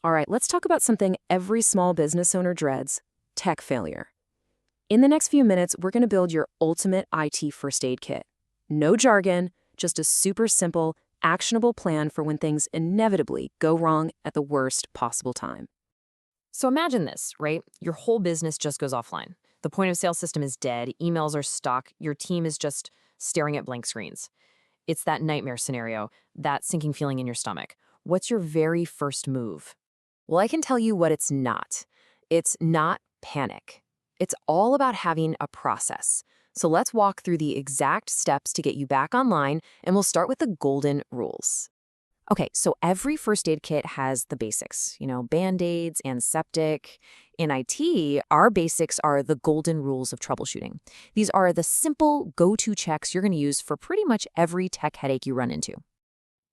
All right, let's talk about something every small business owner dreads: tech failure. In the next few minutes, we're going to build your ultimate IT first aid kit. No jargon, just a super simple, actionable plan for when things inevitably go wrong at the worst possible time. So imagine this, right? Your whole business just goes offline. The point of sale system is dead, emails are stuck, your team is just staring at blank screens. It's that nightmare scenario, that sinking feeling in your stomach. What's your very first move? Well, I can tell you what it's not. It's not panic. It's all about having a process. So let's walk through the exact steps to get you back online, and we'll start with the golden rules. Okay, so every first aid kit has the basics, Band-Aids, antiseptic. In IT, our basics are the golden rules of troubleshooting. These are the simple go-to checks you're going to use for pretty much every tech headache you run into.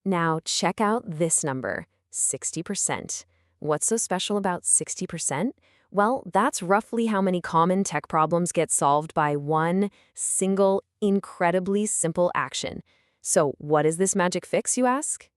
Now, check out this number, 60%. What's so special about 60%? Well, that's roughly how many common tech problems get solved by one single, incredibly simple action. So what is this magic fix, you ask?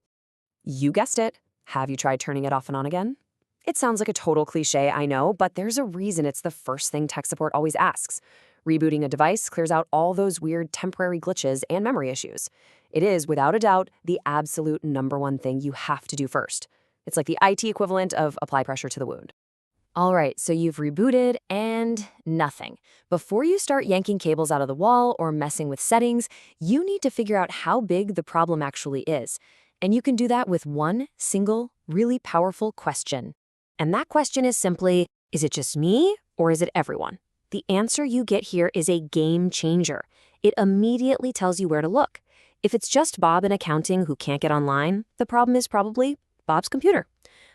You guessed it. Have you tried turning it off and on again? It sounds like a total cliche, I know, but there's a reason it's the first thing tech support always asks. Rebooting a device clears out all those weird temporary glitches and memory issues. It is, without a doubt, the absolute #1 thing you have to do first. It's like the IT equivalent of apply pressure to the wound. All right, so you've rebooted and nothing. Before you start yanking cables out of the wall or messing with settings, you need to figure out how big the problem actually is. And you can do that with one single, really powerful question. And that question is simply, is it just me or is it everyone? The answer you get here is a game changer. It immediately tells you where to look. If it's just Bob in accounting who can't get online, the problem is probably Bob's computer.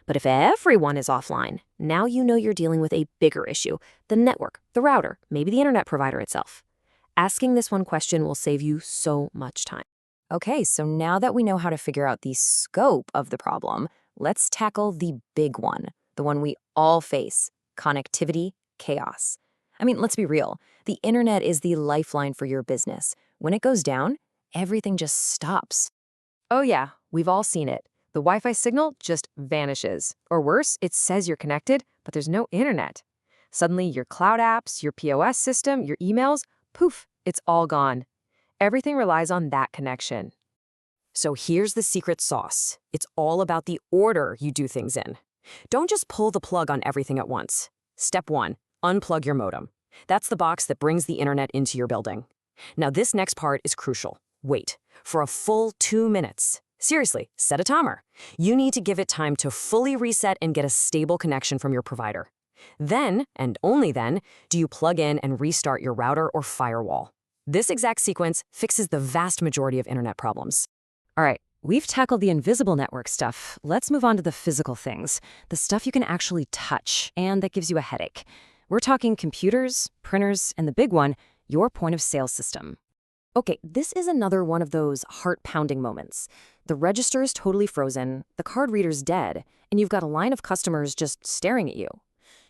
But if everyone is offline, now you know you're dealing with a bigger issue: the network, the router, maybe the internet provider itself. Asking this one question will save you so much time. Okay, so now that we know how to figure out the scope of the problem, let's tackle the big one, the one we all face: connectivity chaos. I mean, let's be real. The internet is the lifeline for your business. When it goes down, everything just stops. Oh yeah, we've all seen it. The Wi-Fi signal just vanishes. Or worse, it says you're connected, but there's no internet. Suddenly, your cloud apps, your POS system, your emails, poof, it's all gone. Everything relies on that connection. So here's the secret sauce. It's all about the order you do things in. Don't just pull the plug on everything at once. Step 1, unplug your modem. That's the box that brings the internet into your building. Now this next part is crucial. Wait for a full 2 minutes. Seriously, set a timer. You need to give it time to fully reset and get a stable connection from your provider. Then, and only then, do you plug in and restart your router or firewall. This exact sequence fixes the vast majority of internet problems. All right, we've tackled the invisible network stuff. Let's move on to the physical things, the stuff you can actually touch and that gives you a headache. We're talking computers, printers, and the big one, your point of sale system. Okay, this is another one of those heart-pounding moments. The register is totally frozen, the card reader's dead, and you've got a line of customers just staring at you.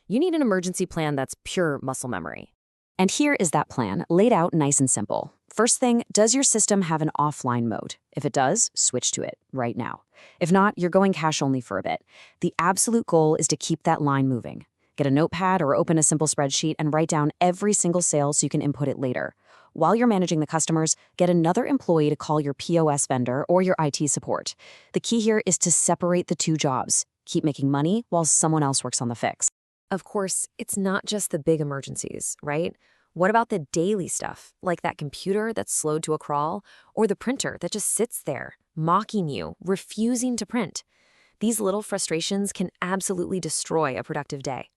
You need an emergency plan that's pure muscle memory. And here is that plan, laid out nice and simple. First thing, does your system have an offline mode? If it does, switch to it right now. If not, you're going cash only for a bit. The absolute goal is to keep that line moving. Get a notepad or open a simple spreadsheet and write down every single sale so you can input it later. While you're managing the customers, get another employee to call your POS vendor or your IT support. The key here is to separate the two jobs. Keep making money while someone else works on the fix. Of course, it's not just the big emergencies, right? What about the daily stuff, like that computer that's slowed to a crawl, or the printer that just sits there, mocking you, refusing to print? These little frustrations can absolutely destroy a productive day.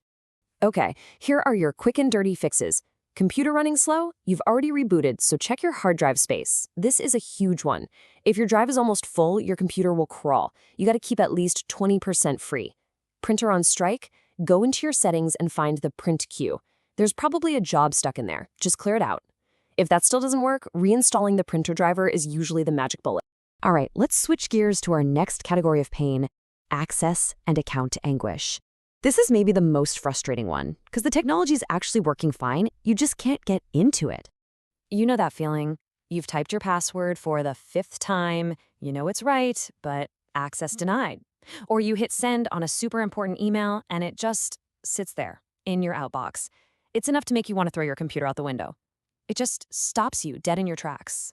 Okay, here are your quick and dirty fixes. Computer running slow? You've already rebooted, so check your hard drive space. This is a huge one. If your drive is almost full, your computer will crawl. You got to keep at least 20% free. Printer on strike? Go into your settings and find the print queue. There's probably a job stuck in there. Just clear it out. If that still doesn't work, reinstalling the printer driver is usually the magic bullet. All right, let's switch gears to our next category of pain: access and account anguish. This is maybe the most frustrating one, because the technology is actually working fine, you just can't get into it. You know that feeling. You've typed your password for the 5th time, you know it's right, but access denied. Or you hit send on a super important email and it just sits there in your outbox. It's enough to make you want to throw your computer out the window. It just stops you dead in your tracks.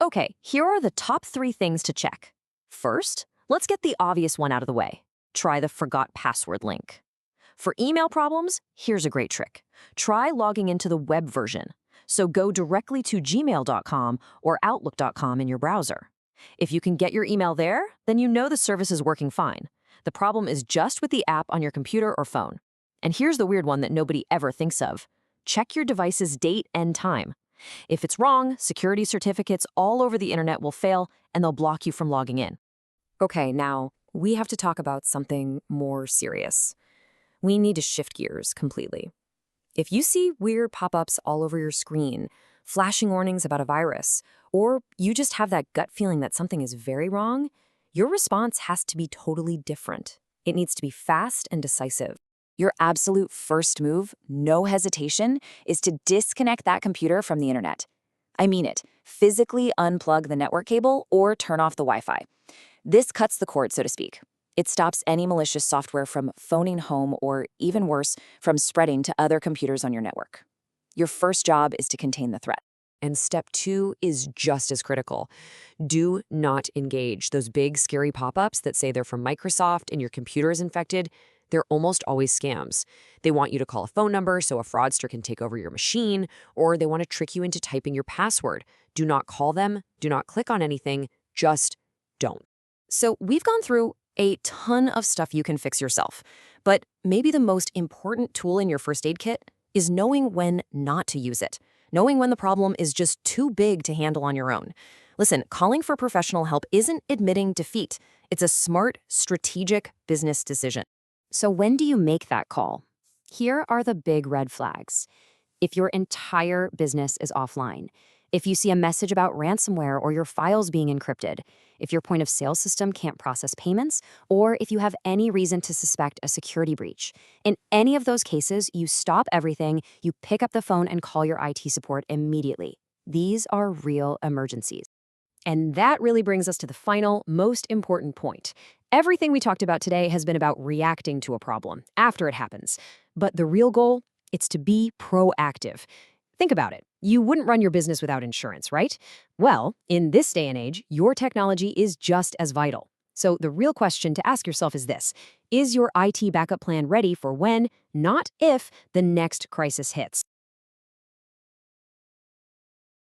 Okay, here are the top 3 things to check. First, let's get the obvious one out of the way. Try the forgot password link. For email problems, here's a great trick. Try logging into the web version. So go directly to gmail.com or outlook.com in your browser. If you can get your email there, then you know the service is working fine. The problem is just with the app on your computer or phone. And here's the weird one that nobody ever thinks of. Check your device's date and time. If it's wrong, security certificates all over the internet will fail and they'll block you from logging in. Okay, now we have to talk about something more serious. We need to shift gears completely. If you see weird pop-ups all over your screen, flashing warnings about a virus, or you just have that gut feeling that something is very wrong, your response has to be totally different. It needs to be fast and decisive. Your absolute first move, no hesitation, is to disconnect that computer from the internet. I mean it. Physically unplug the network cable or turn off the Wi-Fi. This cuts the cord, so to speak. It stops any malicious software from phoning home or, even worse, from spreading to other computers on your network. Your first job is to contain the threat. And step 2 is just as critical. Do not engage. Those big, scary pop-ups that say they're from Microsoft and your computer is infected, they're almost always scams. They want you to call a phone number so a fraudster can take over your machine, or they want to trick you into typing your password. Do not call them. Do not click on anything. Just don't. So we've gone through a ton of stuff you can fix yourself. But maybe the most important tool in your first aid kit is knowing when not to use it. Knowing when the problem is just too big to handle on your own. Listen, calling for professional help isn't admitting defeat. It's a smart, strategic business decision. So when do you make that call? Here are the big red flags. If your entire business is offline, if you see a message about ransomware or your files being encrypted, if your point of sale system can't process payments, or if you have any reason to suspect a security breach. In any of those cases, you stop everything, you pick up the phone and call your IT support immediately. These are real emergencies. And that really brings us to the final, most important point. Everything we talked about today has been about reacting to a problem after it happens. But the real goal, it's to be proactive. Think about it. You wouldn't run your business without insurance, right? Well, in this day and age, your technology is just as vital. So the real question to ask yourself is this: is your IT backup plan ready for when, not if, the next crisis hits?